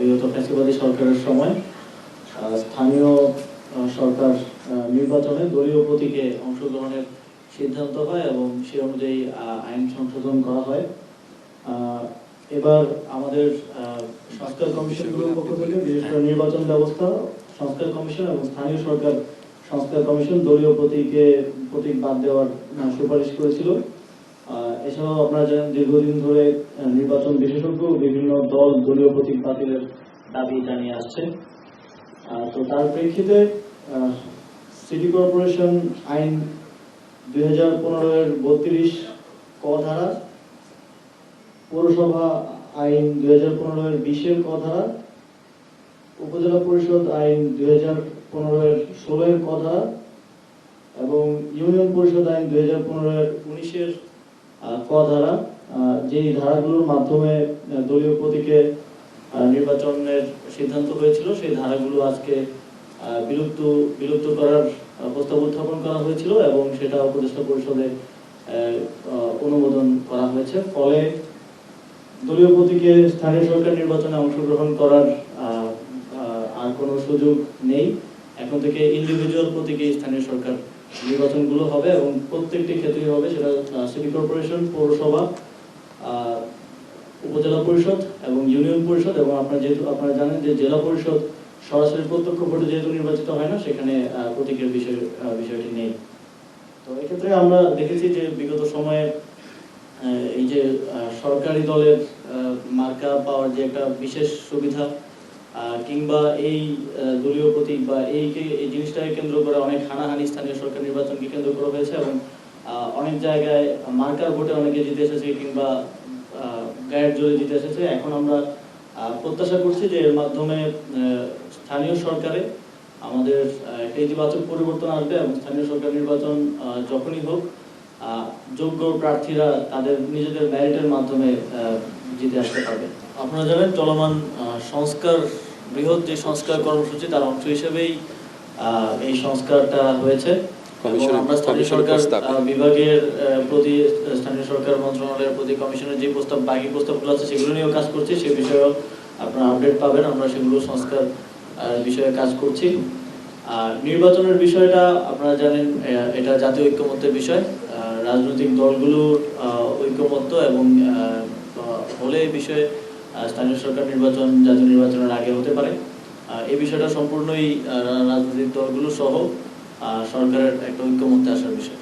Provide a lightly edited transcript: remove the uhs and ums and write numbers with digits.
বিগত ফ্যাসিবাদী সরকারের সময় স্থানীয় সরকার নির্বাচনে দলীয় প্রতীকে অংশগ্রহণের সিদ্ধান্ত হয় এবং সে অনুযায়ী আইন সংশোধন করা হয়। এবার আমাদের সংস্কার কমিশনগুলোর পক্ষ থেকে বিশেষ করে নির্বাচন ব্যবস্থা সংস্কার কমিশন এবং স্থানীয় সরকার সংস্কার কমিশন দলীয় প্রতীক বাদ দেওয়ার সুপারিশ করেছিল। এছাড়াও আপনারা জানেন দীর্ঘদিন ধরে নির্বাচন বিশেষজ্ঞ বিভিন্ন দল দলীয় প্রতীক বাতিলের দাবি জানিয়ে আসছে। তো তার প্রেক্ষিতে সিটি কর্পোরেশন আইন 2015-এর 32 ক ধারা, পৌরসভা আইন 2015-এর 20-এর ক ধারা, উপজেলা পরিষদ আইন 2015-এর 16-এর ক ধারা এবং ইউনিয়ন পরিষদ আইন 2015-এর 19-এর ক ধারা, যেই ধারাগুলোর মাধ্যমে দলীয় প্রতীকে নির্বাচনের সিদ্ধান্ত হয়েছিল সেই ধারাগুলো আজকে বিলুপ্ত করার প্রস্তাব উত্থাপন করা হয়েছিল এবং সেটা উপদেষ্টা পরিষদে অনুমোদন করা হয়েছে। ফলে দলীয় প্রতীকে স্থানীয় সরকার নির্বাচনে অংশগ্রহণ করার আর কোনো সুযোগ নেই। এখন থেকে ইন্ডিভিজুয়াল প্রতীকে স্থানীয় সরকার নির্বাচনগুলো হবে এবং প্রত্যেকটি ক্ষেত্রেই হবে, সেটা সিটি কর্পোরেশন, পৌরসভা, উপজেলা পরিষদ এবং ইউনিয়ন পরিষদ। এবং আপনারা জানেন যে জেলা পরিষদ সরাসরি প্রত্যক্ষ ভোটে যেহেতু নির্বাচিত হয় না, সেখানে প্রতীকের বিষয়টি নেই। তো এক্ষেত্রে আমরা দেখেছি যে বিগত সময়ে এই যে সরকারি দলের মার্কা পাওয়ার যে একটা বিশেষ সুবিধা কিংবা এই দলীয় প্রতীক বা এই জিনিসটাকে কেন্দ্র করে অনেক হানাহানি স্থানীয় সরকার নির্বাচনকে কেন্দ্র করা হয়েছে এবং অনেক জায়গায় মার্কার ভোটে অনেকে জিতে এসেছে কিংবা গায়ের জোরে জিতে এসেছে। এখন আমরা প্রত্যাশা করছি যে এর মাধ্যমে স্থানীয় সরকারে আমাদের একটা ইতিবাচক পরিবর্তন আসবে এবং স্থানীয় সরকার নির্বাচন যখনই হোক যোগ্য প্রার্থীরা তাদের নিজেদের মেরিটের মাধ্যমে জিতে আসতে পারবে। আপনারা জানেন চলমান সংস্কার বৃহৎ যে সংস্কার কর্মসূচি তার অংশ হিসেবেই এই সংস্কারটা হয়েছে। আমরা স্থানীয় সরকার বিভাগের প্রতি, স্থানীয় সরকার মন্ত্রণালয়ের প্রতি, কমিশনের যে বাকি প্রস্তাবগুলো আছে সেগুলো নিয়েও কাজ করছি। সে বিষয়েও আপনারা আপডেট পাবেন। আমরা সেগুলো সংস্কার বিষয়ে কাজ করছি। আর নির্বাচনের বিষয়টা আপনারা জানেন এটা জাতীয় ঐক্যমত্যের বিষয়। রাজনৈতিক দলগুলোর ঐক্যমত্য এবং হলে এই বিষয়ে স্থানীয় সরকার নির্বাচন জাতীয় নির্বাচনের আগে হতে পারে। এই বিষয়টা সম্পূর্ণই রাজনৈতিক দলগুলো সহ সরকারের একটা ঐক্যমত্যে আসার বিষয়।